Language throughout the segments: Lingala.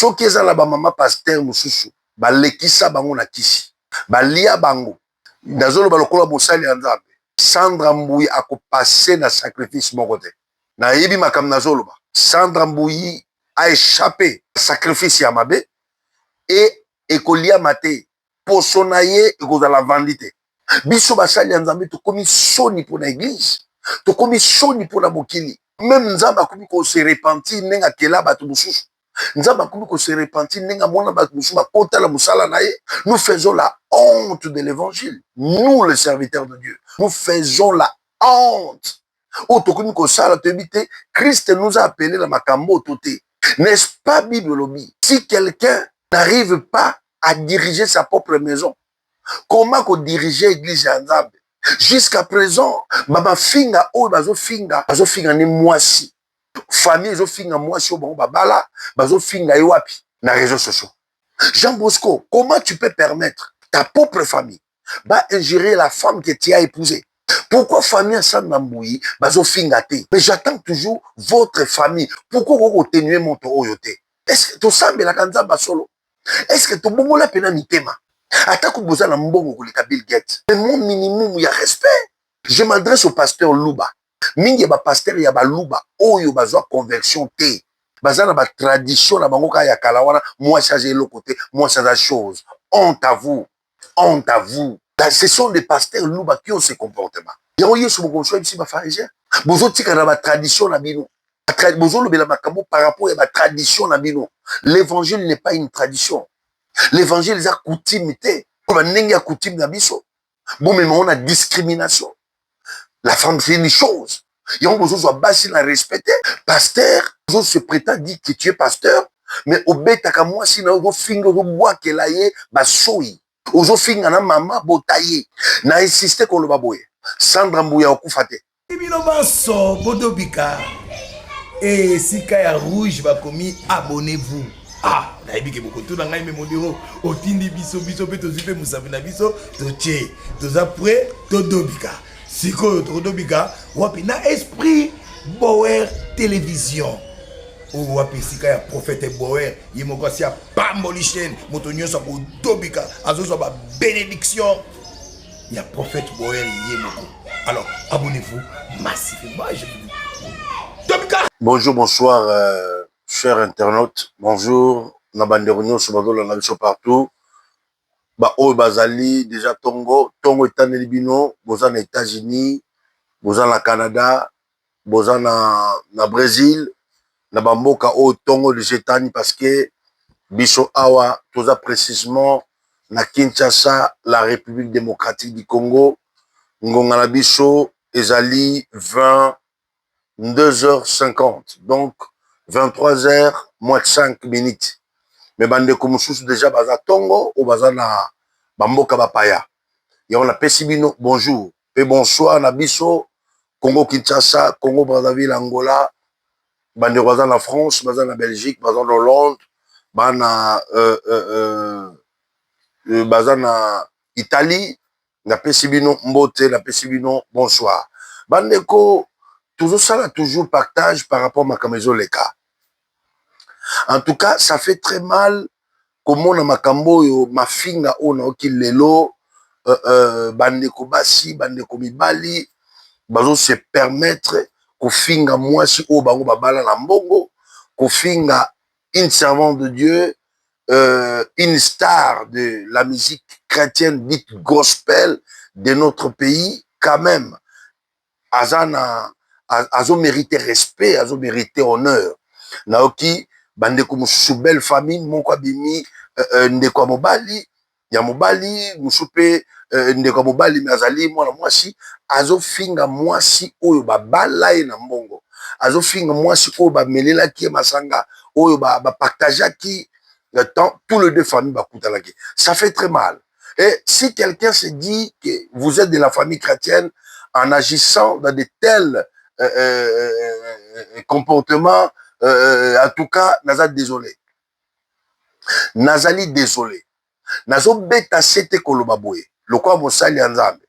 soki ezala ba mama pasteur mususu balekisa bango na kisi balia bango nazoloba lokola mosali ya Nzambe Sandra Mbuyi akopase na sacrifice moko te nayebi makambo nazoloba Sandra Mbuyi a échappé sacrifice ya mabe et ekolia mate poso na ye ekozala vandi te biso basali ya Nzambe tokomi soni mpona église tokomi soni mpona mokili même Nzambe akomi ko se repentir nenga kela bato mosusu Nzambe akomi ko se repentir nenga mona bato mosusu bakotala mosala na ye. Nous faisons la honte de l'évangile, nous les serviteurs de Dieu, nous faisons la honte. Oh, tokomi ko sala to ebite Christ nous a appelé la makambo toté. N'est-ce pas Bible lobby? Si quelqu'un n'arrive pas à diriger sa propre maison, comment qu'on diriger l'église ya Nzambe? Jusqu'à présent, baba finga o bazo finga ni mwasi. Famille zo finga mwasi o bango babala, bazo finga ewapi na réseaux sociaux. Jean Bosco, comment tu peux permettre ta propre famille va ingérer la femme que tu as épousée? Pourquoi famille Sandra Mbuyi bazo finga te? Mais j'attends toujours votre famille. Pourquoi vous retenez mon oyote? Est-ce que tu sembles la Nzamba solo? Est-ce que tu bongo la pena mitema? Atako boza na mbongo koleka Bill Gates. Mais mon minimum ya respect. Je m'adresse au pasteur Luba. Mingi ba pasteur ya ba Luba oyo bazwa conversion te. Bazana ba tradition na bango ka ya kala wana moi changer le côté, moi changer la chose. Honte à vous. Honte à vous. Ce sont des pasteurs Luba qui ont ce comportement. Yango yesu boko so ici ba pharisien. Bozo tika na ba tradition na bino. Bozo lobela makambo par rapport à ba tradition na bino. L'évangile n'est pas une tradition. L'évangile est coutume. Comme un coutume d'abisso. Bon, mais on a discrimination. La femme, c'est une chose. Et on doit bassi la respecter. Pasteur, on se prétend dire que tu es pasteur, mais au bête à moi, si on finger au bois qu'elle a yé, bah, soui. Ozo finger na maman, botaye. Na insisté qu'on le baboué. Sandra Mbuyi au koufate. Ibilobanso, Bodobika. Et si Kaya Rouge va commis, abonnez-vous. Ah, naïbi ke beaucoup tout dans ngaï me modiro otindi biso pe to zipe musavina biso to tche to zapre to dobika siko to dobika wapi na esprit Bower télévision ou wapi sika ya prophète Bower yemoko si a bambolichen motonyo sa ko dobika azoso ba bénédiction ya prophète Bower yemoko. Alors abonnez-vous massivement je vous dis dobika. Bonjour, bonsoir chers internautes, bonjour, Nabanderonio, Sobadolo, Nabiso partout. Bah, oh, Bazali, déjà Tongo est en Libino, Bozan aux États-Unis, Bozan au Canada, Bozan au Brésil, Nabamboka, oh, Tongo de Jetani, parce que Biso Awa, tout ça précisément, na Kinshasa, la République démocratique du Congo, Ngongana Biso, Ezali, 22h50, donc 23h moins de 5 minutes. Mais bande comme sous déjà baza Tongo ou baza na bamboka bapaya. Et on a Pessibino, bonjour. Et bonsoir na biso, Congo Kinshasa, Congo Brazzaville, Angola, bande baza na France, baza na Belgique, baza na Hollande, baza na Italie, na Pessibino Mbote, na Pessibino bonsoir. Bande ko toujours ça là, toujours partage par rapport à ma camaison les cas. En tout cas, ça fait très mal comment on a makambo yo mafinga ona okilelo bandeko basi bandeko mibali bazo se permettre kofinga mwasi o bango babala na mbongo kofinga une servante de Dieu une star de la musique chrétienne dite gospel de notre pays quand même azana azo mérité respect azo mérité honneur naoki bandeko mususu belle famille moko abimi ndeko ya mobali ya mobali mususu pe ndeko ya mobali me azali mwana mwasi azofinga mwasi oyo babala ye na mbongo azofinga mwasi oyo bamelelaki ye masanga oyo bapartageaki tout les deux familles bakutanaki. Ça fait très mal. Et si quelqu'un se dit que vous êtes de la famille chrétienne en agissant dans de tels comportements, en tout cas, Nazali désolé. Nazali désolé. Nazo beta sete kolobaboué. Le quoi mosali Nzambe.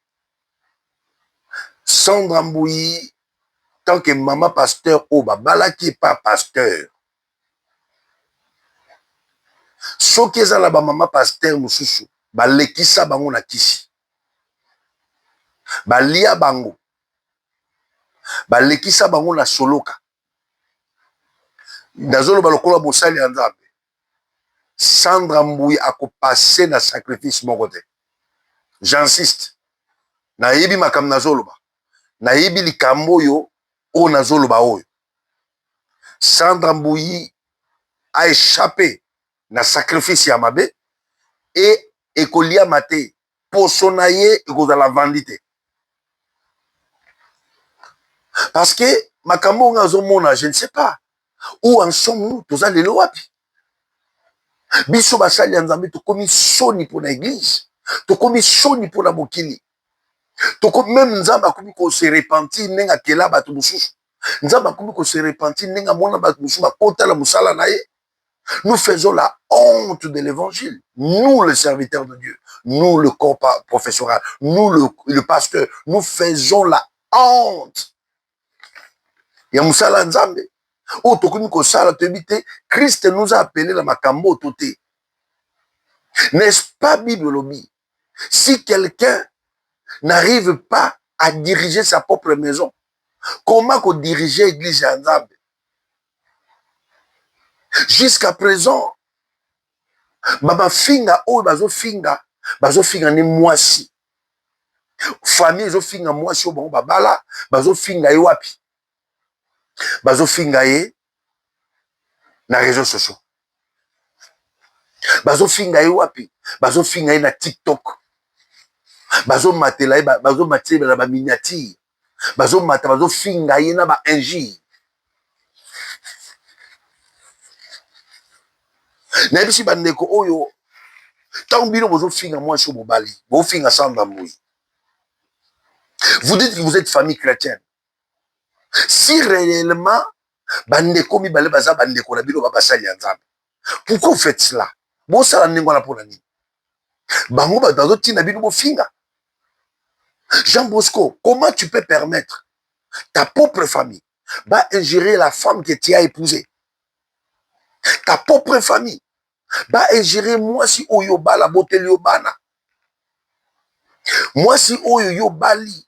Sandra Mbuyi, tant que maman pasteur Oba, balaki pas pasteur. soki eza na bamama paster mosusu balekisa bango na kisi, balia bango, balekisa bango na soloka, nazoloba lokola mosali ya Nzambe, Sandra Mbuyi akopase na sacrifice moko te. J'insiste, nayebi makambo nazoloba, nayebi likambo oyo oyo nazoloba oyo. Sandra Mbuyi a échappé na sacrifice ya mabe et ekoliama te, poso na ye ekozala vandi te. Parce que makambo oyo azomona, je ne sais pas où en sommes-nous, toza lelo wapi. Biso basali ya Nzambe tokomi soni pour la église, tokomi soni pour la mokili, tokomi même Nzambe akomi ko se repentir nenga kela bato mosusu, Nzambe akomi ko se repentir nenga mona bato mosusu bakota la musala na ye. Nous faisons la honte de l'évangile, nous les serviteurs de Dieu, nous le corps professoral, nous le pasteur, nous faisons la honte ya musala Nzambe. Oh, tokomi ko sala tebite, Christ nous a appelé la makambo toté. N'est-ce pas Bible lobby? Si quelqu'un n'arrive pas à diriger sa propre maison, comment qu'on diriger l'église ya Nzambe? Jusqu'à présent, baba finga oyo bazo finga ne mwasi. Famille zo finga mwasi oyo bango babala, bazo finga ye wapi? Bazo finga ye na réseaux sociaux. Bazo finga ye wapi? Bazo finga ye na TikTok. Bazo matela ye, bazo matela ba miniature. Bazo mata, bazo finga ye na ba injure. Na bisi bandeko oyo tant bino bozo finga mwasi oyo mobali, bo finga Sandra Mbuyi. Vous dites que vous êtes famille chrétienne. Si réellement bandeko mibale baza bandeko na bino babasali ya Nzambe, pourquoi vous faites cela? Bon sala ndingo na pona nini? Bango bazo tina bino bo finga. Jean Bosco, comment tu peux permettre ta propre famille va ingérer la femme que tu as épousée? Ta propre famille va ingérer moi si oyo bala boteli obana. Moi si oyo yo bali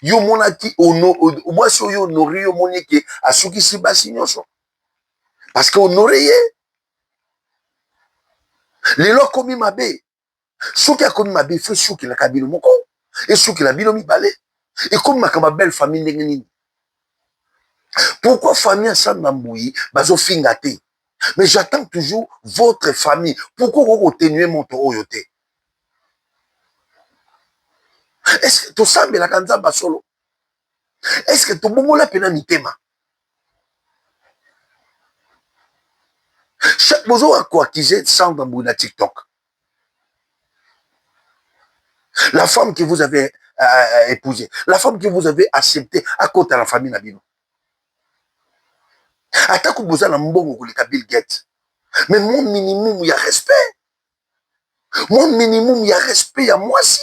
yo monaki ono, moi si oyo honori yo monike asuki si basi nyonso. Parce que honoré ye. Lelo komi mabe. Soki akomi mabe, il faut soki la kabino moko. Et soki la bino mi balé. Et comme ma belle famille ndengenini. Pourquoi famille Sandra Mbuyi bazo fingate? Mais j'attends toujours votre famille. Pourquoi vous retenez mon toro yote? Est-ce que tu sens la kanzamba solo? Est-ce que tu bongo la pena mitema? Chaque bozo a quoi qui j'ai Sandra Mbuyi na TikTok. La femme que vous avez épousée, la femme que vous avez acceptée à côté de la famille Nabino. Attaque boza na mbongo koleka Bill Gates. Mais mon minimum, il y a respect. Mon minimum, il y a respect, il y a moi si.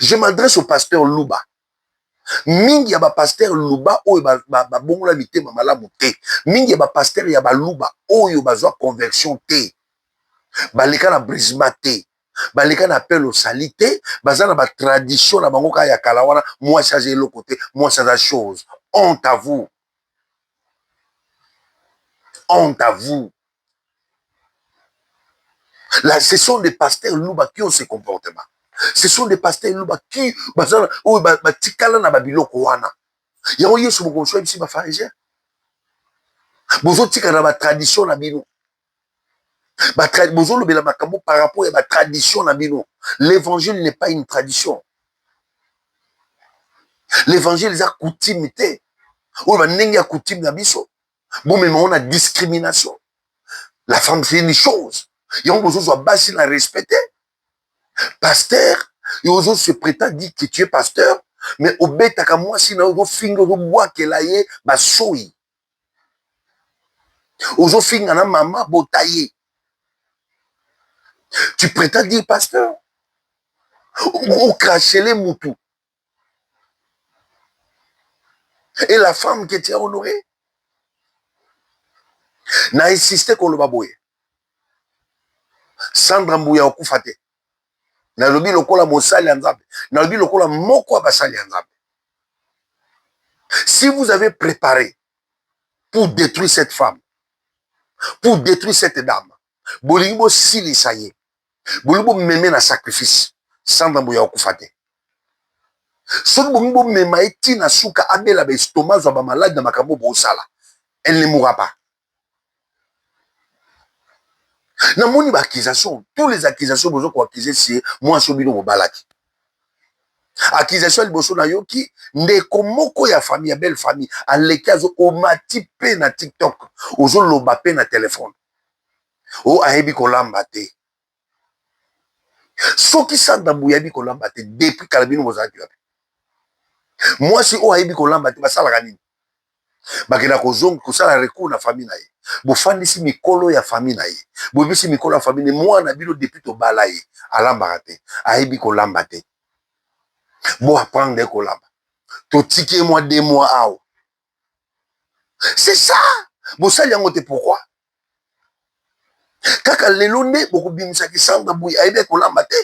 Je m'adresse au pasteur Louba. Mingi ya ba pasteur Louba oyo ba bongola mitema malamu te. Mingi ya ba pasteur ya ba Louba oyo bazwa conversion te. Baleka na brisma te. Baleka na appel au salité, baza na ba tradition na bango ka ya kala wana, moi chargé le côté, moi ça la chose. Honte à vous. Honte à vous. Là, ce sont des pasteurs Louba qui ont ce comportement. Ce sont des pasteurs Louba qui batikala na babiloko wana. Yango yesu bokonso bisi ba pharisien. Bozo tika na ba tradition na bino. Bozo lobela makambo par rapport à ba tradition na bino. L'évangile n'est pas une tradition. L'évangile est a coutume te. Ou ba ndenge ya coutume na biso. Bon mais on a discrimination. La femme c'est une chose. Yango bozo zo basi na respecter. Pasteur, et aux autres se prétend dire que tu es pasteur, mais au bêta comme moi, si nous fingo bois qu'elle a yé, bah soui. Aux autres fingo na maman botaillé. Tu prétends dire pasteur? Ou cracher les moutous. Et la femme que tu as honorée? na insiste koloba boye Sandra Mbuya okufa te nalobi lokola mosali ya Nzambe nalobi lokola moko ya basali ya Nzambe. Si vous avez préparé pour détruire cette femme, pour détruire cette dame, bolingi bosilisa ye bolingi bomeme na sacrifice, Sandra Mbuya okufa te. Soki bolingi bomema ye ntina suka abela baestoma zwa bamaladi na makambo bosala, elle ne mourra pas. Namoni ba accusation, tous les accusations bozo ko accuser si moi sobino mobalaki. Accusation liboso na yoki ndeko moko ya famille ya belle famille aleki azo omati pe na TikTok ozo loba pe na téléphone. O ayebi kolamba te. Soki Sandra Mbuya ayebi kolamba te depuis kalabino bozaki wapi. Moi si o ayebi kolamba te basala nini? Bakena kozonga kosala recours na famille na ye. Bofandisi mikolo ya famille na ye. Bobisi mikolo ya famille mwana bino depuis to bala ye alamba te. Ayebi kolamba te. Bo apprendre kolamba. To tiki moi 2 mois ao. C'est ça. Bosali yango te pourquoi? Kaka lelo ne boko bimisa ki Sandra Mbuya ayebi kolamba te.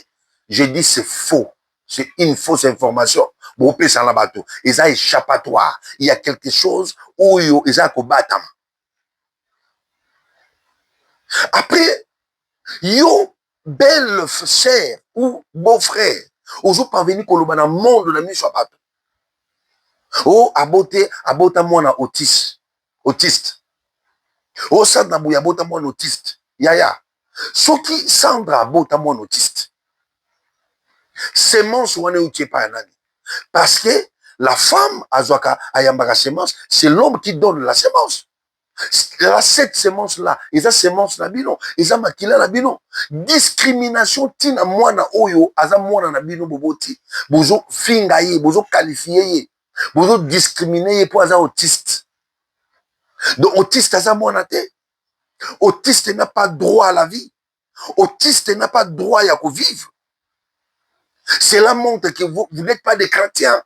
Je dis c'est faux. C'est une fausse information. Bon pesa na bato. Eza échappatoire. Il y a quelque chose où yo eza ko batama. Après, yo, belle sœur ou beau-frère, ozo parvenu koloba na monde na miso bato. Oh, abota mwana autiste. Oh, Sandra Mbuya abota mwana autiste. Yaya. Soki Sandra abota mwana autiste. Semence wane utie pa nani. Parce que la femme azwaka ayambaka semence, c'est l'homme qui donne la semence. Cette semence-là, eza semence na bino, eza makila na bino. Discrimination tina mwana oyo, aza mwana na bino boboti. Bozo finga ye, bozo qualifier ye. Bozo discriminer ye po aza autiste. Donc autiste aza mwana te. Autiste n'a pas droit à la vie. Autiste n'a pas droit à vivre. Cela montre que vous n'êtes pas des chrétiens.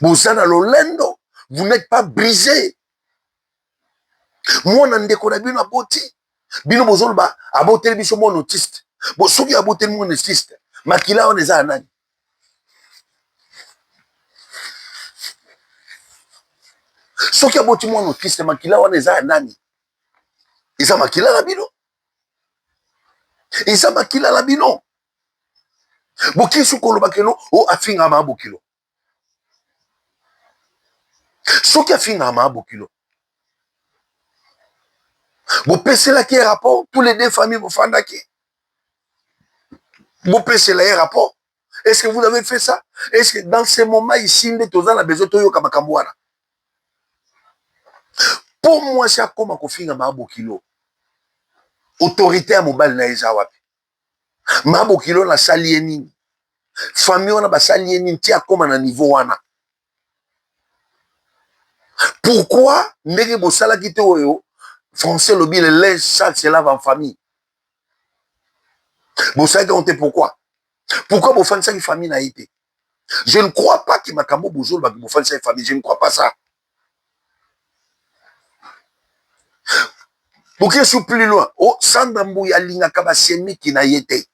Vous êtes dans l'olendo, vous n'êtes pas brisés. Moi, ndeko na bino aboti. Bino bozolba, aboteli biso mon autiste. Bo soki aboteli mon autiste, makila on eza nani? Soki aboti mon autiste, makila on eza nani? Eza makila la bino. Eza makila la bino. Boki su koloba keno, o afinga ma bokilo. Soki afinga ma bokilo. Vous pensez là qu'il y a un rapport, tous les 2 familles vous font qui. Vous pensez là qu'il y a un rapport. Est-ce que vous avez fait ça? Est-ce que dans ce moment ici, nous avons besoin de Kamakambouana? Pour moi, c'est comme un conflit à Mabokilo. Autorité à Mobile Naïza Wapi. Mabokilo na salieni. Famille on a salieni tia comme un niveau wana. Pourquoi ndenge bosala kite oyo? Français lobby le linge sale se lave en famille. Vous savez pourquoi? Pourquoi vous faites ça une famille n'a été? Je ne crois pas que Makambo Bouzou va vous faire ça une famille. Je ne crois pas ça. Pour que je sois plus loin, oh, Sandra Mbuya linga kaba semi qui n'a été.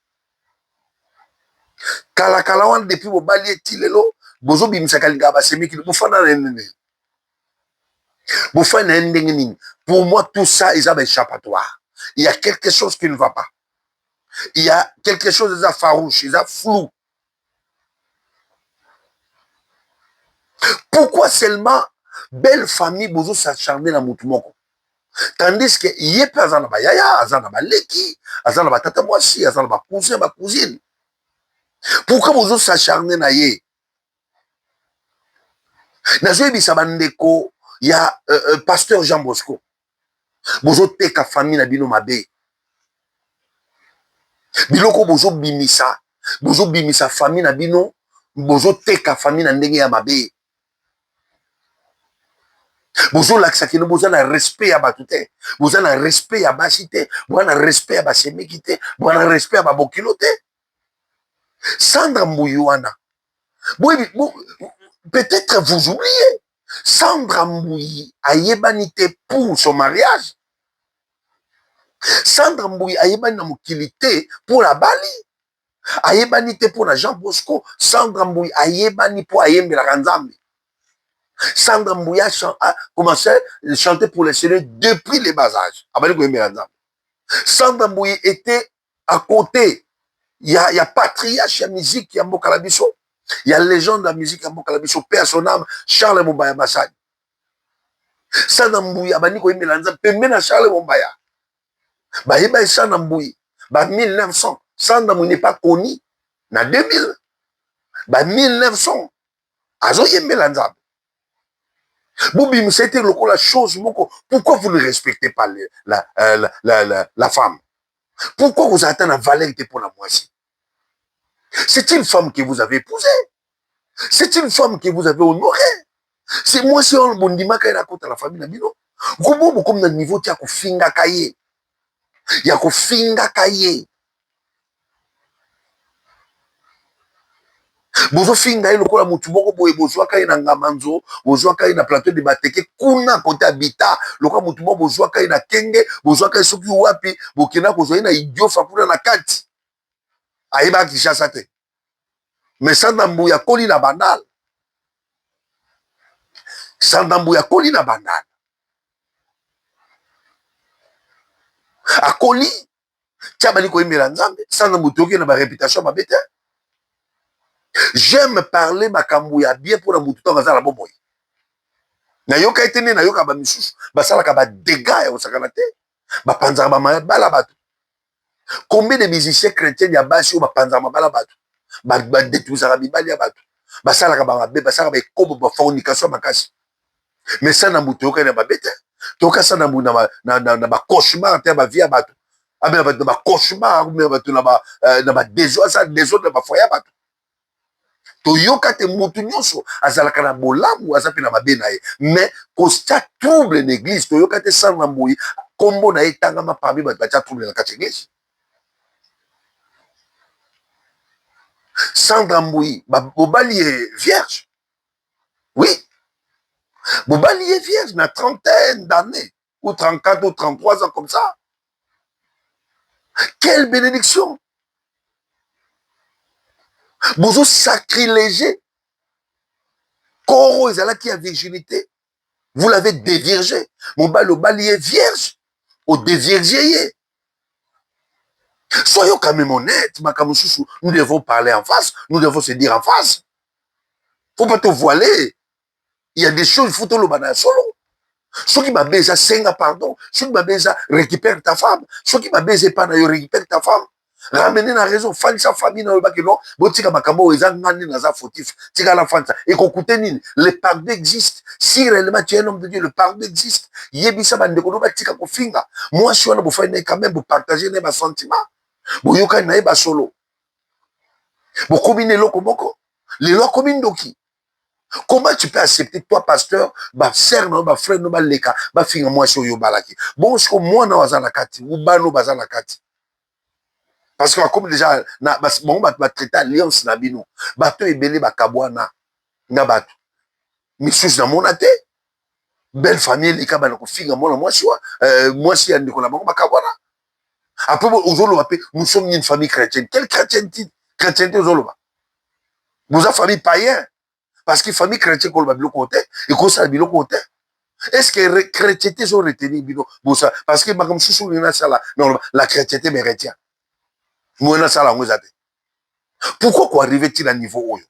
Kalakalawan depuis vos baliers tilelo, Bozo bimsa kalinga ba semi qui vous fait na nene. Vous faites un ending. Pour moi, tout ça, ils ont un échappatoire. Il y a quelque chose qui ne va pas. Il y a quelque chose de farouche, de flou. Pourquoi seulement belle famille bozo s'acharner na mutumoko? Tandis que yé pe azana ba yaya, azana ba leki, azana ba tata mwasi, azana ba cousin, ba cousine. Pourquoi bozo s'acharner na ye? Nazo ebisa bandeko ya pasteur Jean Bosco. Bozo teka famille na bino mabe. Biloko bozo bimisa famille na bino, bozo teka famille na ndenge ya mabe. Bozo lakisa kino bozo na respect ya batute, bozo na respect ya basite, bozo na respect ya basemekite, bozo na respect ya babokilote. Sandra Mbuya wana. Peut-être vous oubliez. Sandra Mbouyi ayebani te pour son mariage. Sandra Mbouyi ayebani na mokili te pour la bali. Ayebani te pour la Jean Bosco. Sandra Mbouyi ayebani pour ayembelaka Nzambe. Sandra Mbouyi a commencé à chanter pour les Seigneurs depuis les bas âges. Abani koyembelaka Nzambe. Sandra Mbouyi était à côté. Il y a patriarche, il y a musique, il y a Mbokalabiso. Il y a légende de la musique, il y a Mbokalabiso. Père son âme, Charles Mombaya Massad. Sandra Mbouyi abani koyembelaka Nzambe. Pemena Charles Mombaya. Bah, Sandra Mbouyi. Bah, 1900. Sandra Mbouyi n'est pas connu. Na 2000. Bah, 1900. Azo yembela Nzambe. Boubim, c'était la chose. Pourquoi vous ne respectez pas la femme? Pourquoi vous attendez la valeur pour la moitié? C'est une femme que vous avez épousée. C'est une femme que vous avez honorée. C'est moi si on bondima kay na kota la famille na bino. Gobo comme na niveau tia ko finga kaye. Ya ko finga kaye. Bozo finga ilo kola mutu moko boye bozwa kaye na ngamanzo, bozwa kaye na plateau de bateke kuna kote habita, loka mutu moko bozwa kaye na kenge, bozwa kaye soki wapi, bokena kozwa na idiofa kuna na kati. Ayeba Kinshasa te. Mais Sandra Mbouyi akoli na bandal. Sandra Mbouyi akoli na bandal. Akoli tia bali koyembela Nzambe. Sandra Mbouyi toki na ba réputation ba bete. J'aime parler makambo ya bien pour la mutu to ngazala boboy. Na yoka etene na yoka ba misusu basala ka ba dégâts ya osakana te. Ba panza ba mabala bato. Combien de musiciens chrétiens ya basi o ba panza mabala bato. Ba détruisera bibali ya bato. Basala ka ba mabe basala ba ekobo ba fornication makasi. Mais ça na mutu yoka na ba bete. Toka ça na mu na ba cauchemar te ba vie ya bato. Abe ba ba cauchemar ou bato na ba désordre ça désordre ba foyer bato. Toyoka te mutu nyonso azalaka na bolamu azape na mabe na ye mais kosta trouble l'église toyoka te Sandra Mbouyi kombo na ye tangama parmi bato batia trouble na kati église. Sandra Mbouyi bobali est vierge, oui, bobali est vierge na trentaine d'années ou 34 ou 33 ans comme ça. Quelle bénédiction. Bozo sacrilégé Koro ezalaki à virginité. Vous l'avez dévirgé. Mon bali est vierge. Au dévirgé. Soyons quand même honnêtes, nous devons parler en face. Nous devons se dire en face. Faut pas te voiler. Il y a des choses, il faut te le bana solo. Ceux qui m'a baisé, senga pardon. Ceux qui m'a baisé, récupère ta femme. Ceux qui m'a baisé, pas récupère ta femme. Ramener la raison, fan sa famille dans le bac, non, botika makambo, ils ont gagné dans un fautif, tika la fan, et qu'on coûte nini, le pardon existe, si réellement tu es un homme de Dieu, le pardon existe, yebisa bande kono batika ko finga, moi je suis là pour faire quand même, pour partager mes sentiments, pour yoka na eba solo, pour combiner loko moko, les lois combinent doki. Comment tu peux accepter, toi, pasteur, ba sœur, non, ba frère, non, ba leka, ba finga moi je suis yobalaki. Bon, je suis moi, na wazanakati, ou ba no bazanakati. Parce que comme déjà bon ba traiter alliance na bino bato ebele bakabwana na bato misusu na mona te belle famille les kabana ko finga mona moi si andi ko na bango bakabwana après ozolo bape nous sommes une famille chrétienne quelle chrétienté ozolo ba nous a famille païen parce que famille chrétienne ko ba biloko te et ko sa biloko te est-ce que chrétienté zo retenir bino bosa parce que makam susu na sala non la chrétienté me retient. Pourquoi qu'on arrive-t-il à niveau où?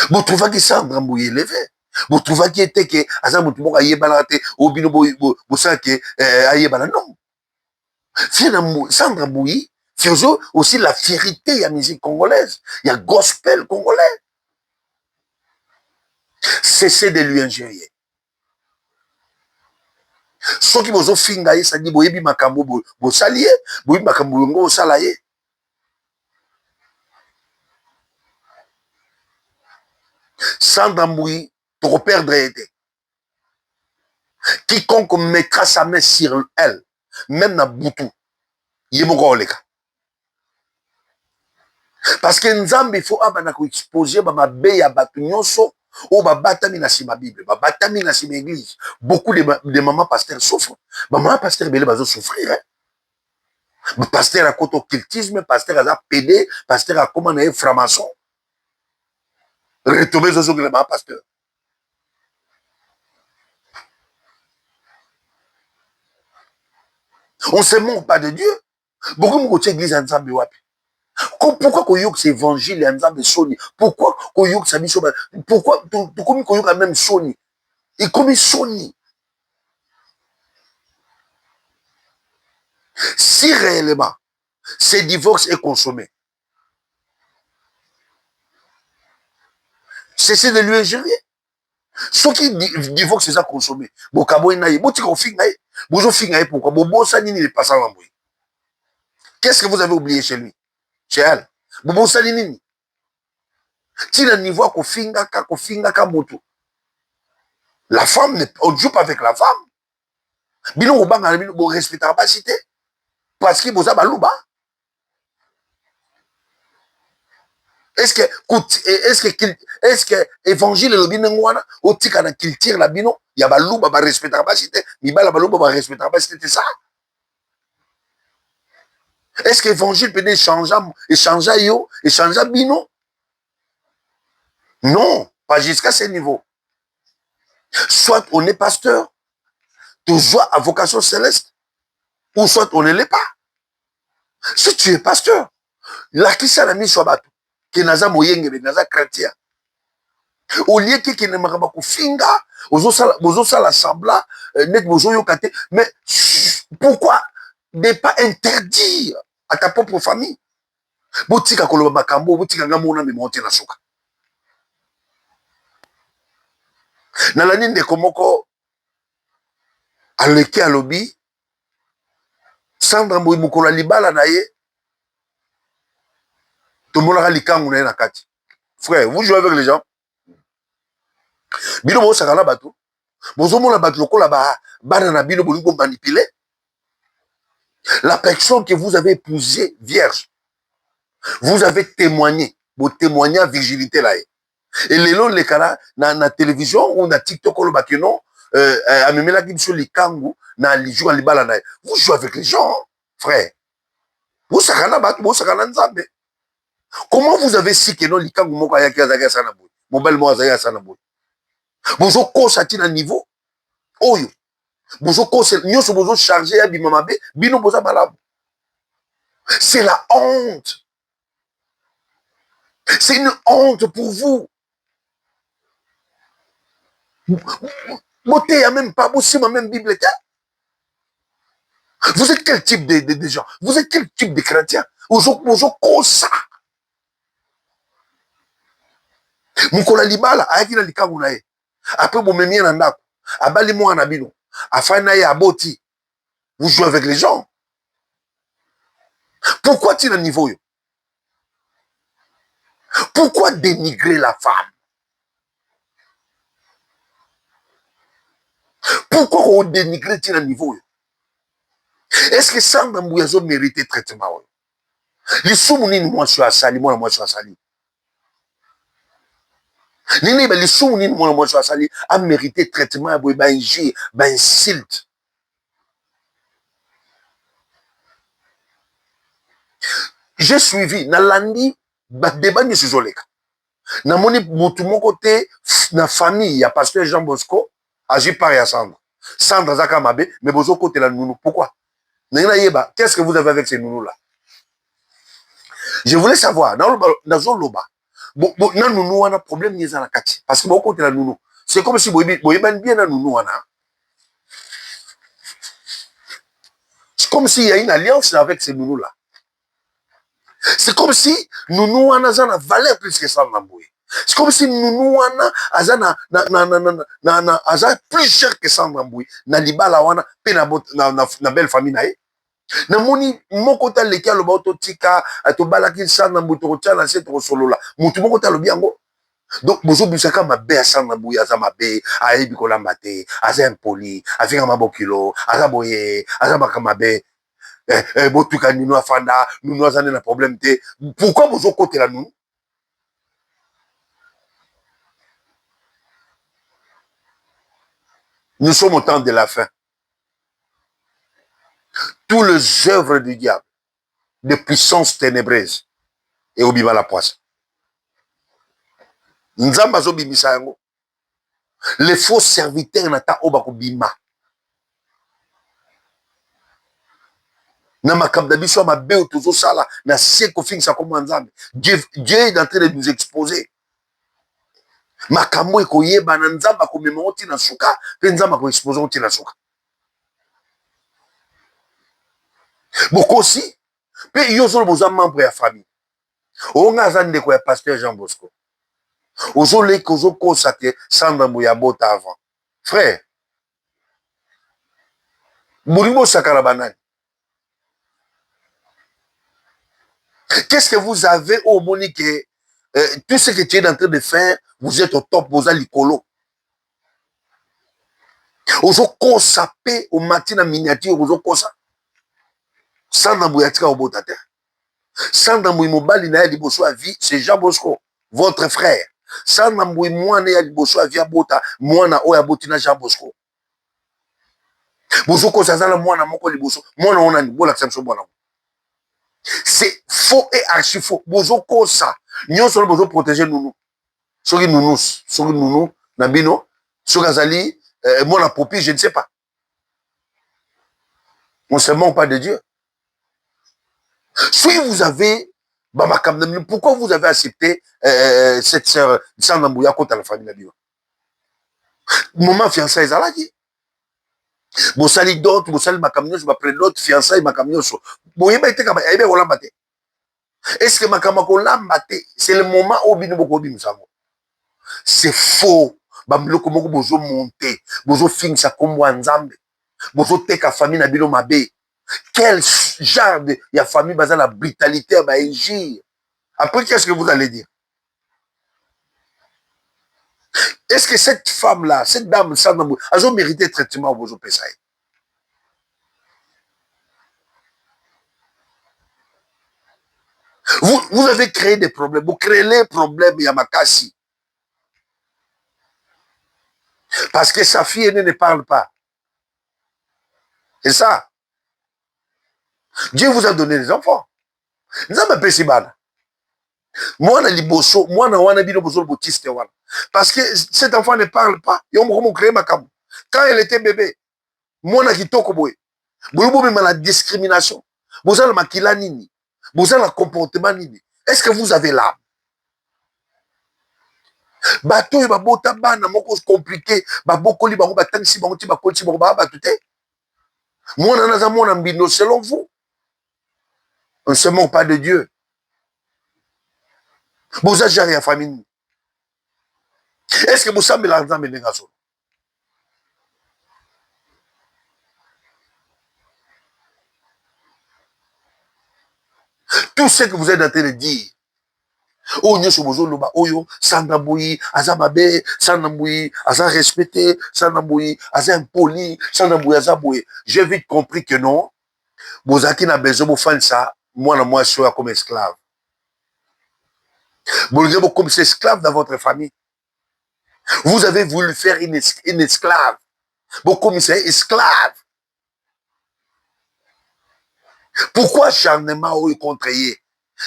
Vous trouvez que Sandra Mbouyi élevé? Vous trouvez qu'il était que Azam Moutoumou Ayebalate, Obino Boussake Ayebala? Non. Sandra Mbouyi faisait aussi la fierté de la musique congolaise. Il y a gospel congolais. Cessez de lui injurier. Ceux qui vous ont fingaye, ça dit, boyebi makambo, bo salié, boyebi makambo yongo salaye. Sandra Mbouyi, pour perdre été. Quiconque mettra sa main sur elle, même na Boutou, yemoko oleka. Parce que nzambe il faut abana ko exposer ba mabe ya batu nyonso o ba batami na sima Bible, ba batami na sima église. Beaucoup de mamans pasteurs souffrent. Ba maman pasteur belé bazo souffrir. Hein? Pasteur a koto occultisme, pasteur a pédé, pasteur a comment na franc-maçon. Retomber zo zo le maman pasteur. On se moque pas de Dieu. Beaucoup de côté église nzambe wapi. Pourquoi koyok c'est évangile et nzambe soni? Pourquoi koyok sa biso? Pourquoi comme koyok même soni? Et comme soni. Si réellement ce divorce est consommé, cessez de lui ingérer. Ceux qui divorcent, c'est ça consommé. Bokabo naïe, botiko fingaï, bozo fingaï pourquoi? Bobo sanini n'est pas ça l'embrouille. Qu'est-ce que vous avez oublié chez lui? Chez elle? Bobo sanini. Si le niveau ko finga ka moto. La femme, on ne joue pas avec la femme. Bino ko banga bino bo respectera pas cité. Parce que boza baluba. Est-ce que évangile le bino ngwana otika na culture la bino ya baluba ba respectera pas cité. Mibala baluba ba respectera pas cité, c'est ça? Est-ce que l'évangile peut échanger yo, échanger bino? Non, pas jusqu'à ce niveau. Soit on est pasteur, toujours à vocation céleste, ou soit on ne l'est pas. Si tu es pasteur, la qui s'est mis sur bateau, qui n'a pas moyen, qui n'a pas chrétien, au lieu qui ne m'a pas finga, aux la sembla, net bozo yokate, mais pourquoi ne pas interdire à ta propre famille? Botika koloba makambo, botika ngamona me monter na soka. Na la ninde komoko aleki alobi Sandra Mboyi mukolo libala na ye tomolaka likangu na ye na kati. Frère, vous jouez avec les gens. Bino bo sakala bato. Bozo mona bato lokola bana na bino bolingo manipuler. La personne que vous avez épousée vierge, vous avez témoigné, vous témoignez à virginité là. Et les longs les cas na télévision ou na TikTok ou le non, amemela biso likangu na lijua libala na. Vous jouez avec les gens, frère. Vous sakana bato, vous sakana nzambe. Comment vous avez si que non likangu moko ayaki azaki sana boy. Mobile mo azaki sana boy. Bozo kosa ti na niveau oyo. Bozo kosa nyoso bozo charger ya bimamabe, bino boza malabu. C'est la honte. C'est une honte pour vous. Beauté, il n'y a même pas, aussi ma même Bible. Vous êtes quel type de gens? Vous êtes quel type de chrétien? Vous ça. Mukola libala, ayaki na likangu na ye. Après, vous me na ndako. Abali mo na bino. Afana ye aboti. Vous jouez avec les gens. Pourquoi tu es à niveau yo? Pourquoi dénigrer la femme? Pourquoi on dénigre à niveau? Est-ce que Sandra Mbuyazo mérite traitement? Les soumounines, moi je suis à Sali, moi je suis à Sali. Les soumounines, moi je suis à Sali, a mérité traitement, insulte. J'ai suivi, Nalandi, débat ni suzoleka. Na moni mon côté, na famille, il y a pasteur Jean Bosco, agi par ya Sandra. Sandra Zaka Mabe, mais bozo côté la nounou. Pourquoi? Qu'est-ce que vous avez avec ces nounous-là? Je voulais savoir, dans le loba, na nounou, on a problème, ni la kati. Parce que bon côté la nounou. C'est comme si vous bien na nounou, c'est comme s'il y a une alliance avec ces nounous-là. C'est comme si nounou, on a valeur plus que ça, Namboui. C'est comme si nounou wana azana aza plus cher que Sandra Mboui. Na libala wana pe na belle famille nae. Na moni moko ta leki aloba ototika to balaki Sandra Mboui to tia na set solola. Mutu moko ta lobi yango. Donc bozo bisaka mabe ya Sandra Mboui aza mabe, ayebi kolamba te, aza impoli, afika mabokilo, aza boye, aza makamabe. botuka nino afanda nous azane na problème te. Pourquoi vous côté là nous? Nous sommes au temps de la fin. Tous les œuvres du diable, de puissance ténébreuse, et obima la poisse. Nzamba zo bimisa yango. Les faux serviteurs nata obako bima. Na makamda biso ma be otozo sala na seko finisa comme nzambe. Dieu est en train de nous exposer. Makambo ekoyeba na nzamba ko mema oti na suka, pe nzamba ko exposer oti na suka. Bokosi, pe yozolo boza membre ya famille. Onga zande ko ya pasteur Jean Bosco. Ozole kozo kosate sanda mbuya bota avant. Frère, Bouribo Sakara banani. Qu'est-ce que vous avez au Monique? Tout ce que tu es en train de faire, vous êtes au top, vous êtes l'icolo. Ozo kosapé au matin en miniature, ozo kosa. Sanda mbuya tika obota te. Sanda mbuya mobali na ya liboso a vie, c'est Jean Bosco, votre frère. Sanda mbuya mwana ya liboso a vie abota, mwana oya botina Jean Bosco. Bozo kosa zala mwana moko liboso, mwana ona ni bola ksamso mwana. C'est faux et archi faux. Bozo kosa. Nyon solo bozo protéger nounou. Soki nounou, nabino, soki azali, mwana popi, je ne sais pas. On ne se manque pas de Dieu. Si vous avez, pourquoi vous avez accepté cette sœur Sandambouya contre la famille Nabio? Maman fiançailles ezalaki. Bosali d'autres, bosali makamnyo, je m'appelle d'autres fiançailles makamnyo. Boyeba ite kaba, ebe olamba te. Est-ce que makamako lamba te? C'est le moment où bino boko bimusango. C'est faux. Bamiloko moko bozo monter, bozo finisa kombo nzambe. Bozo teka famille na bino mabe. Quel genre de ya famille basée la brutalité ba agir. Après qu'est-ce que vous allez dire? Est-ce que cette femme-là, cette dame, ça a mérité traitement au Bozo Pesaï? Vous avez créé des problèmes. Vous créez les problèmes Yamakasi. Parce que sa fille aînée ne parle pas. C'est ça. Dieu vous a donné des enfants. Nous avons appelé Sibana. Moi, on a liboso, moi, on a bino bozo botiste wana. Parce que cet enfant ne parle pas. Et on m'a créé ma cam. Quand elle était bébé, moi, on a quitté Koboé. Vous avez la discrimination. Vous avez la makila nini. Vous avez le comportement nini. Est-ce que vous avez l'âme? Bato et babota bana moko compliqué. Babokoli bango batangisi bango ti bakoti bango ba batute. Moi, on a mon ambino selon vous. On ne se moque pas de Dieu. Vous avez géré la famille. Est-ce que vous savez l'argent de l'engageement? Tout ce que vous êtes en train de dire, oh, nous sommes loba, oh, Sandamboui, Azababe, Sandamboui, Aza respecté, Sandamboui, Aza impoli, Sandamboui, Azaboui. J'ai vite compris que non. Vous avez besoin de faire ça, moi, je suis comme esclave. Vous êtes comme esclave dans votre famille. Vous avez voulu faire une esclave. Vous commissaire esclave. Pourquoi acharnement oyo contre ye?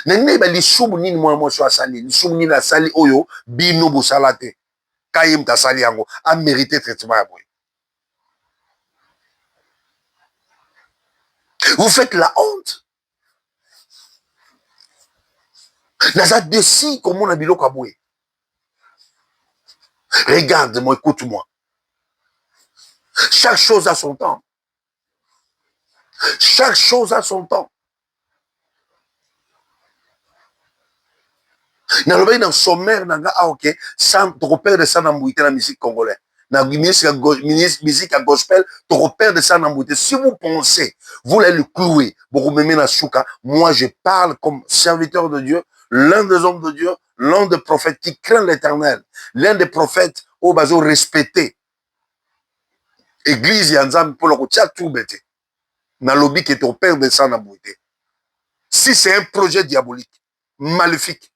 Nene ba lisumu nini moi so asali, lisumu nini asali oyo bino bosala te. Kayim ta sali yango a mérité traitement ya boy. Vous faites la honte. Naza desi comme on a biloko a boy. Regarde-moi, écoute-moi. Chaque chose a son temps. Chaque chose a son temps. Dans le sommaire, ok, sans repère de ça dans la musique congolaise. Dans la musique à gospel, ton repère de ça dans si vous pensez, vous allez le clouer, vous m'aimez dans Souka, moi je parle comme serviteur de Dieu, l'un des hommes de Dieu, l'un des prophètes qui craint l'éternel, l'un des prophètes au bazo respecté. Église Yanzam pour le routier tout bêté. na lobby que ton père descend na beauté. Si c'est un projet diabolique, maléfique,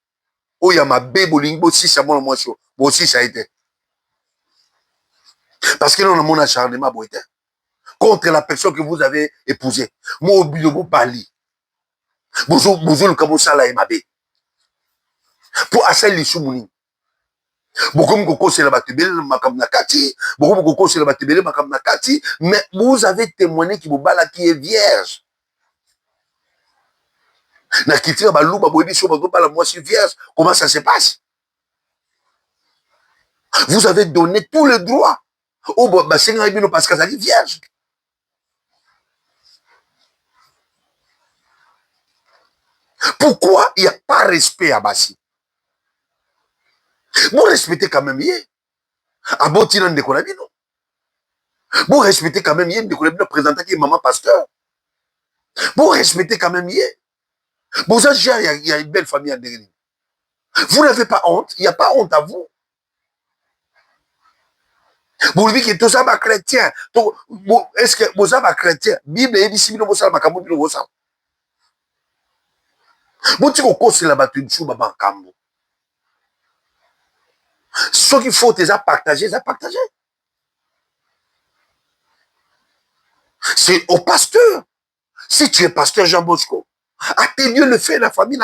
oh ya ma béboling, si ça mon moi chaud, aussi ça a été. Parce que nous avons un acharnement beauté contre la personne que vous avez épousée. Moi, au but de vous parler. Bonjour, le kabosala et ma bé. Pour assez les choumounis. Beaucoup de coco c'est la batubelle, makam nakati. Beaucoup de coco c'est la batubelle, makam nakati. Mais vous avez témoigné qui vous bala qui est vierge. Na kitira balou baboyebi so bago bala moi je suis vierge. Comment ça se passe? Vous avez donné tous les droits. Oh bah c'est un parce qu'elle est vierge. Pourquoi il n'y a pas respect à Bassi? Vous respectez quand même hier. À Botina de Konabino. Vous respectez quand même hier de Konabino présentant qui est maman pasteur. Vous respectez quand même hier. Vous avez il y a une belle famille en derrière. Vous n'avez pas honte. Il n'y a pas honte à vous. Vous dites que tout ça va chrétien. Est-ce que vous avez chrétien? Bible est ici, vous savez, vous savez. Vous dites que c'est la battue de chou, baba, kambo. Ce qu'il faut, c'est partager, C'est au pasteur. Si tu es pasteur Jean Bosco, atténue le fait de la famille.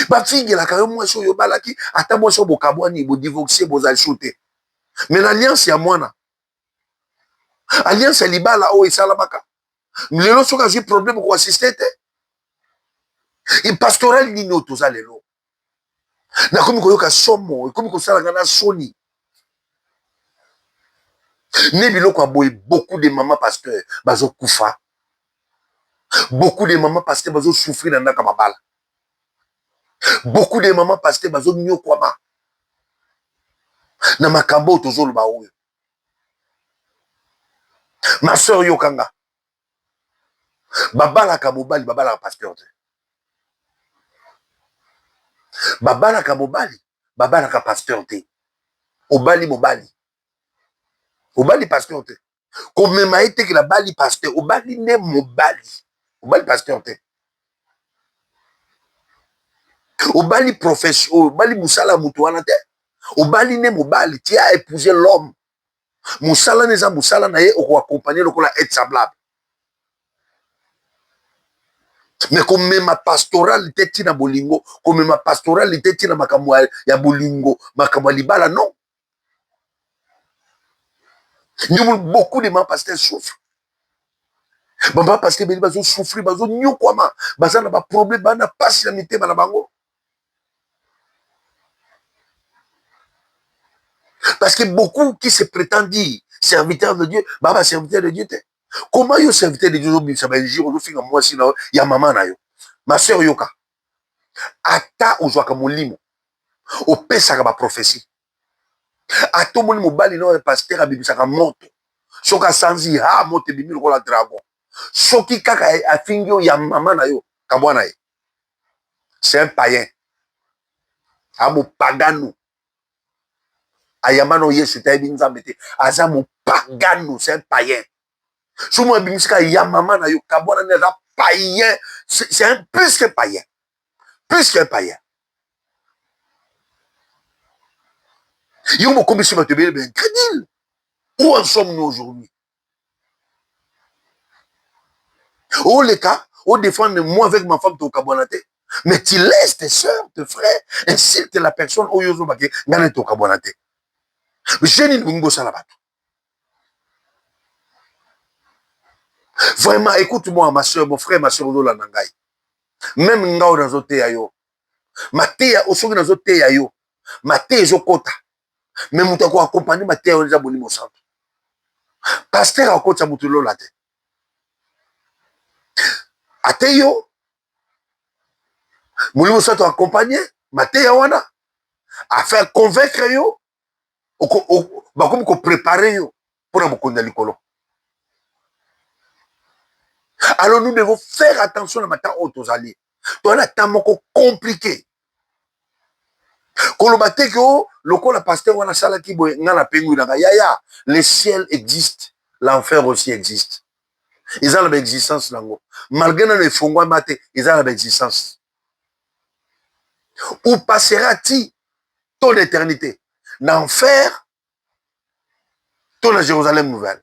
Ma fille, elle a quand même moi sur Yobalaki, attends moi sur Bokabouani, vous divorcez, vous allez shooter. Mais l'alliance, il y a moi. Alliance, elle est là, haut et Salabaka. Les gens sont un problème pour assister. Et pastoral, il n'y a pas de les lots. Na comme koyoka somo, comme ko sala ngana soni. Nebilo kwa boy beaucoup de mamans pasteurs bazo kufa. Beaucoup de mamans pasteurs bazo souffrir dans na kamabala. Beaucoup de mamans pasteurs bazo nyokwama. Na makambo tozolo ba oyo. Ma sœur yokanga. Babala kamobali babala pasteur. Babala kamobali babala ka pasteur te. Obali mobali. Obali pasteur te. Comme même été que la bali pasteur, obali ne mobali. Obali pasteur te. Obali profession, obali musala mutuana te. Obali ne mobali, tu as épousé l'homme. Musala neza musala na ye oko accompagner lokola être semblable. Mais comme ma pastoralité tina bolingo, comme ma pastoralité tina makamwa ya bolingo, makamwa libala non. Beaucoup de ma pasteurs souffrent. Baba pasteur beli bazo souffrir, bazo nyokwama, baza na ba problème, bana pasi na mitema na bango. Parce que beaucoup qui se prétendent dire serviteur de Dieu, baba serviteur de Dieu. Comment yo serviteur de Dieu ça va dire au fin moi si ya maman na yo. Ma sœur yoka. Ata ozwaka molimo. Opesaka ba prophétie. Ato moni mobali no pasteur abibisaka moto. Soka sanzi ha moto bimi lokola dragon. Soki kaka afingi yo ya maman na yo kabwana ye. C'est un païen. Amo pagano. Ayamano yesu tayebi nzambete azamu pagano, c'est un païen. Souma bimisika yamama na yo kabwana na païen, c'est un plus que païen. Plus qu'un païen. Yo mo kombi sur te ben crédile. Où en sommes-nous aujourd'hui? Oh les cas, on défend moi avec ma femme to kabonate. Mais tu laisses tes soeurs, tes frères, insulte la personne au yozo bake ngane to kabonate. Jeune Bungo Salabat. Vraiment, écoute-moi, ma soeur, mon frère, ma soeur, Lola Nangai. Même Ngao dans zote ayo. Ma teya, osogi dans zote ayo. Ma teya zokota. Même mouta ko accompagner ma teya onza boni mo santo. Pasteur akota mutu Lola te. Ateyo. Mouli mo santo accompagner ma teya wana. A faire convaincre yo. Bakomi ko préparer yo. Pour na bokonda likolo. Alors nous devons faire attention à matin autosali. Toi là tant compliqué. Kolobate ko lokola pasteur wana sala ki boy ngana pengu na yaya, le ciel existe, l'enfer aussi existe. Ils ont l'existence nango. Malgré nos fongwa mate, ils ont l'existence. Où passera-t-il ton éternité? L'enfer, ton la Jérusalem nouvelle.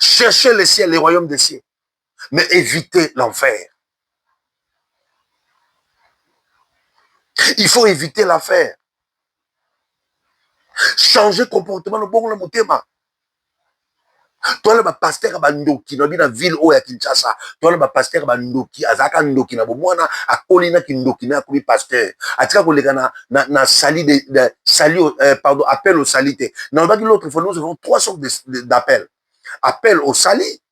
Cherchez le ciel, les royaumes des cieux, mais évitez l'enfer. Il faut éviter l'enfer. Changer comportement, le bon le motema. Toi le pasteur bandoki, dans la ville où ya Kinshasa, toi le pasteur bandoki, azaka ndoki na bomwana, akolina kindoki na komi pasteur. Atika koleka na sali de sali pardon, appel au salité. Dans l'autre fois nous avons trois sortes d'appels. Appel au sali,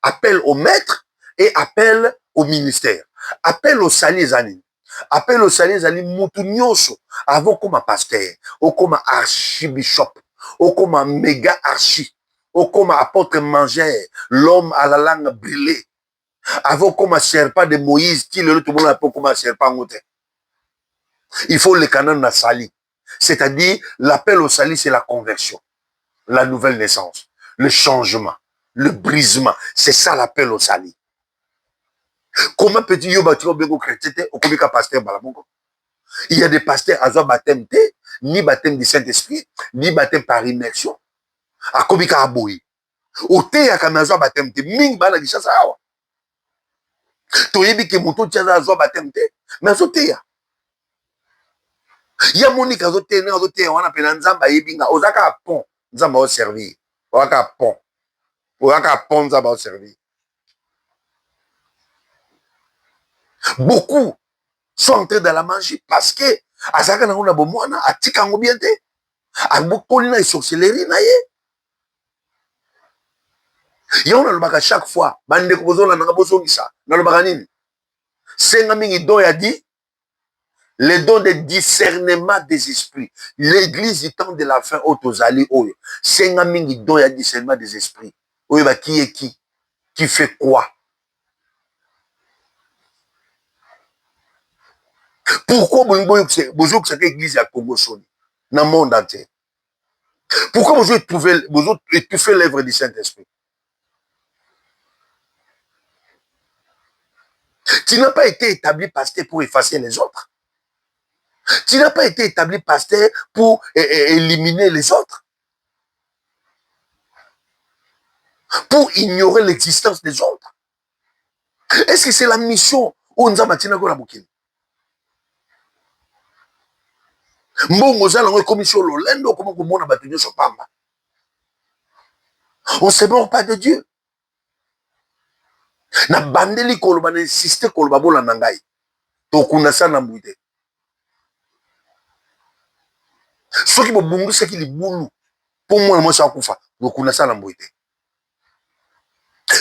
appel au maître et appel au ministère. Appel au sali zani. Appel au sali zani mutu nyonso avant comme pasteur, ou comme archibishop, ou comme méga archi. Ou comme apôtre mangeur, l'homme à la langue brûlée. Avant comme un serpent de Moïse, qui le tout le monde appelle comme un serpent. Il faut le canon na sali. C'est-à-dire, l'appel au sali, c'est la conversion, la nouvelle naissance, le changement, le brisement. C'est ça l'appel au sali. Comment peut-il y avoir des chrétiens au comité pasteur Balabongo? Il y a des pasteurs à baptême, ni baptême du Saint-Esprit, ni baptême par immersion. A komika aboyi ote ya kamazo batem te mingi bana gishasa awa to yebi ke moto tchaza zo batem te mais zo te ya monika zo te wana pena nzamba yebinga ozaka pont nzamba o servir ozaka pont nzamba o servir. Beaucoup sont entrés dans la magie parce que azaka na ngona bomwana atika ngo bien te abokoli na sorcellerie na ye. Yon a chaque fois, bande kozo la nanga bozo ngisa, na le baganini. Senga mingi don ya dit, les dons de discernement des esprits. L'église du temps de la fin, otozali oyo. Senga mingi don ya discernement des esprits. Oyo ba qui est qui fait quoi? Pourquoi bozo que cette église à Congo Soni, dans le monde entier? Pourquoi bozo étouffer l'œuvre du Saint-Esprit? Tu n'as pas été établi pasteur pour effacer les autres. Tu n'as pas été établi pasteur pour éliminer les autres. Pour ignorer l'existence des autres. Est-ce que c'est la mission où nous avons tina kola bukini? Mbongo zala ngwe commission lolendo comment komona batu nyoso pamba. On se mord pas de Dieu. Na bandeli koloba na insiste koloba bola nangai. To kuna sana mbuite. Soki bo bungu seki libulu. Pour moi moi ça kufa. To kuna sana mbuite.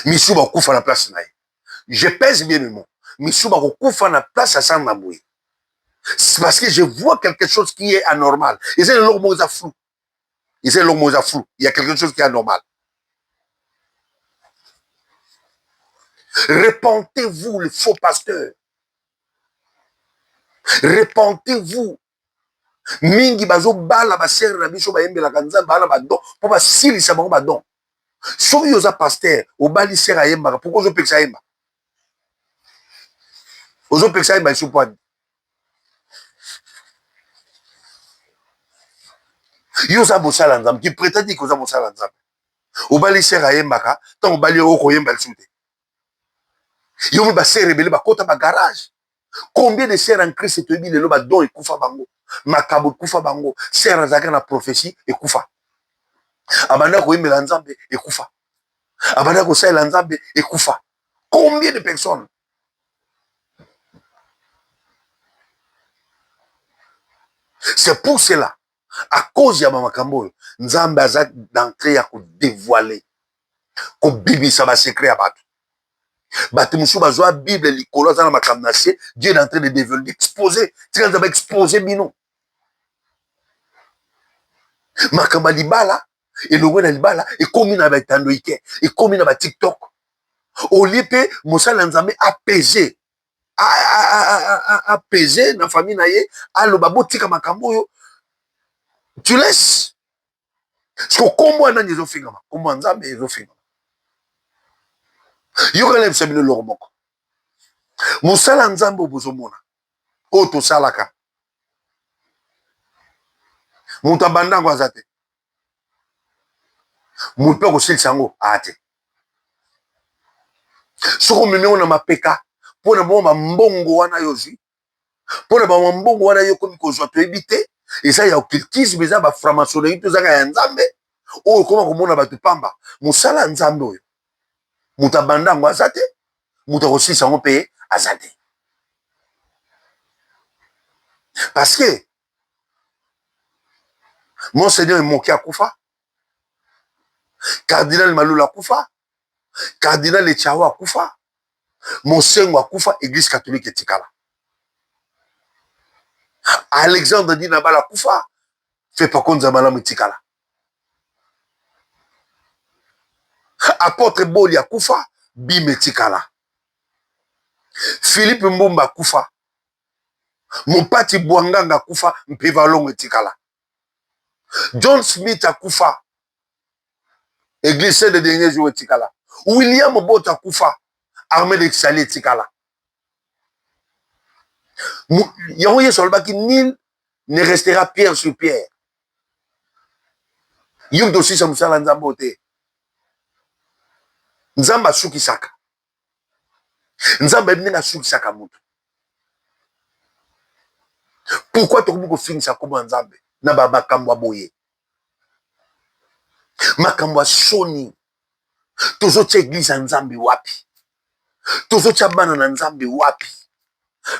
Misu ba kufa na place nae. Je pèse bien mes mots. Misu ba kufa na place à sana mbuite. C'est parce que je vois quelque chose qui est anormal. Et c'est le mot flou. Et c'est le mot flou. Il y a quelque chose qui est anormal. Répentez-vous, les faux pasteurs. Répentez-vous. Mingi bazo bala ba ser na biso ba yembe la kanza bala ba don po ba sili sa ba don. Soki yoza pasteur o bali ser ayemba pourquoi zo peksa yemba? Ozo peksa yemba iso po. Yoza bosala nzam qui prétend dire que oza bosala nzam. O bali ser ayemba ka tant o bali o ko yemba sute. Yo ba ser rebele ba kota ba garage. Combien de sers en Christ te dit le ba don ekufa bango. Makabo ekufa bango. Ser azaka na prophétie ekufa. Abanda ko yemela nzambe ekufa. Abanda ko sala nzambe ekufa. Combien de personnes? C'est pour cela, à cause de Makambo, nzambe azak d'entrée à dévoiler, ko bibisa ba secret à batu. Batu musu bazwa Bible likolo za na makamnase, Dieu est en train de dévoiler, d'exposer, tu vas exposer bino. Makamba libala, et le roi libala, et comme na ba tandoike, et comme na ba TikTok. Au lieu pe mosala nzambe apaiser, apaiser na famille na ye, alo babo tika makambo yo. Tu laisses. Kombo anani ezofingama, kombo nzambe ezofingama. Yokala bisabino loro moko. Musala nzambe obozomona. Oto salaka. Muta bandango azate. Mupe ko silsango ate. Soko mimeo na mapeka pona bomba mbongo wana yozi. Pona ba mbongo wana yokomi kozwa to ebite. Eza ya occultisme eza ba franc-maçonnerie to zanga ya nzambe. Oyo koma komona batu pamba. Musala nzambe oyo. Muta bandango azate. Muta ko silsango pe azate. Parce que Monseigneur est moqué à Koufa, Cardinal Malula Koufa, Cardinal Echawa Koufa, Monseigneur Koufa, Église catholique et Tikala. Alexandre Dinabala Koufa, fait pas contre Zamalam Tikala. Apôtre Bolia Koufa, Bime Tikala. Philippe Mbumba Koufa, Mopati Bouanganga Koufa, Mpevalong Tikala. John Smith Akoufa, Église des derniers jours Tikala. William Bot Akoufa, armée d'Exali Tikala. Yahoye Solbaki, nul ne restera pierre sur pierre. Yum dosi sa musala nzambote. Nzamba suki saka. Nzamba ebina suki saka mutu. Pourquoi tu peux finir ça comme nzambe? Na baba kambwa boye makambwa soni tozo tia église nzambe wapi tozo tia bana na nzambe wapi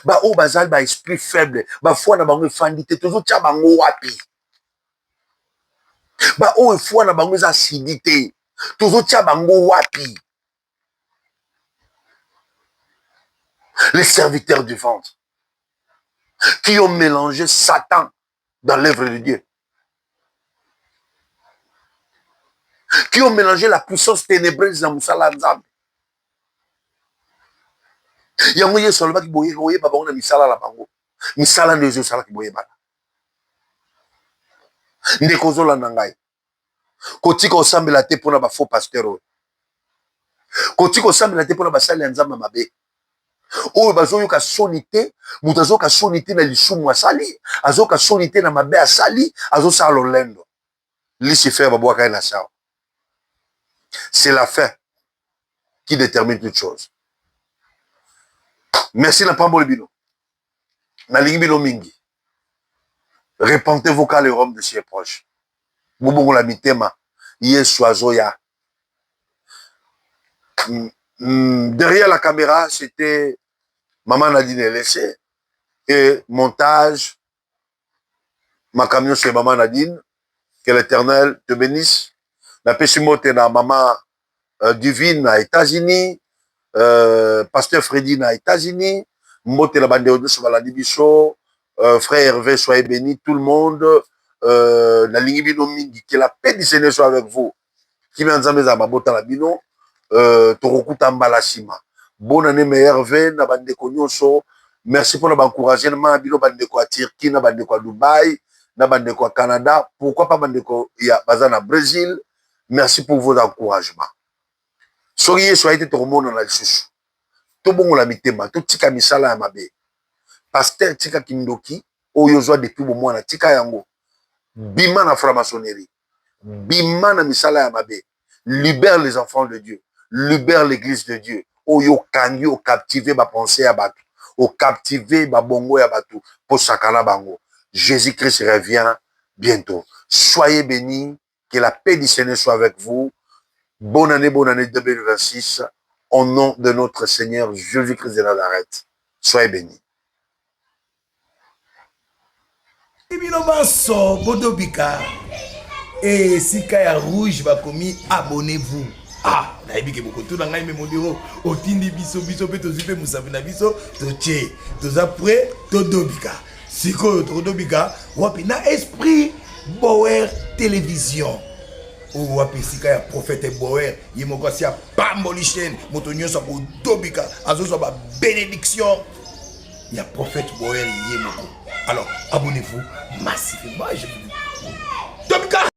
ba o bazal ba esprit faible ba foi na bango efandite tozo tia bango wapi ba o foi na bango za acidité tozo tia bango wapi les serviteurs du ventre qui ont mélangé Satan dans l'œuvre de Dieu. Qui ont mélangé la puissance ténébreuse dans Moussala Nzambe. Yangoye solba ki boye boye baba on a misala la bango. Misala ndezo sala ki boye bana. Ndekozo la nangai. Kotiko osambe la te pona ba faux pasteur. Kotiko osambe la te pona ba sali Nzambe mabe. Oyo bazoyo ka sonité, mutazo ka sonité na lisumu asali, azo ka sonité na mabe asali, azo sa lolendo. Lucifer babwaka na sao. C'est la fin qui détermine toute chose. Merci na pambole bino. Na lingi bino mingi. Répentez vos cas le rhum de chez proche. Bobongo la mitema, yesu azoya. Derrière la caméra, c'était Maman Nadine laissé et montage, ma camion c'est Maman Nadine, que l'Éternel te bénisse. La Pessimote na Maman Divine aux États-Unis, Pasteur Freddy aux États-Unis, Mote la bande de Sobaladi Bicho, frère Hervé, soyez bénis, tout le monde, la ligne bino mingi, que la paix du Seigneur soit avec vous. Qui vient ensemble à Mabota la bino, Torokuta Mbalashima. Bonne année, mais Hervé, na bande nyonso. Merci pour l'encourager. Na bino bande ko à Turquie, na bande ko à Dubaï, na bande ko à Canada. Pourquoi pas bande ko ya bazana Brésil? Merci pour vos encouragements. Soyez soyez tout le monde dans la lisusu. To bongo la mitema, to tika misala ya mabe. Pasteur tika kindoki, oyozwa depuis bon mois na tika yango. Bima na franc-maçonnerie. Bima na misala ya mabe. Libère les enfants de Dieu. Libère l'église de Dieu. Oyo kangi o captiver ba pensée ya batu. O captiver ba bongo ya batu pour sakana bango. Jésus-Christ revient bientôt. Soyez bénis, que la paix du Seigneur soit avec vous. Bonne année 2026. Au nom de notre Seigneur Jésus-Christ de Nazareth. Soyez bénis. Ibino baso bodobika et sika ya rouge bakomi abonnez-vous. Ah, nayebi ke beaucoup tout na ngai me modiro otindi biso pe tozipe musavi na biso toche toza prêt todobika. Siko todobika wapi na esprit Bower télévision. O wapi sika ya prophète Bower yemoko si ya pamboli chaîne moto nyonso ko dobika azozo ba bénédiction. Il y a prophète Bower yemoko. Alors abonnez-vous massivement.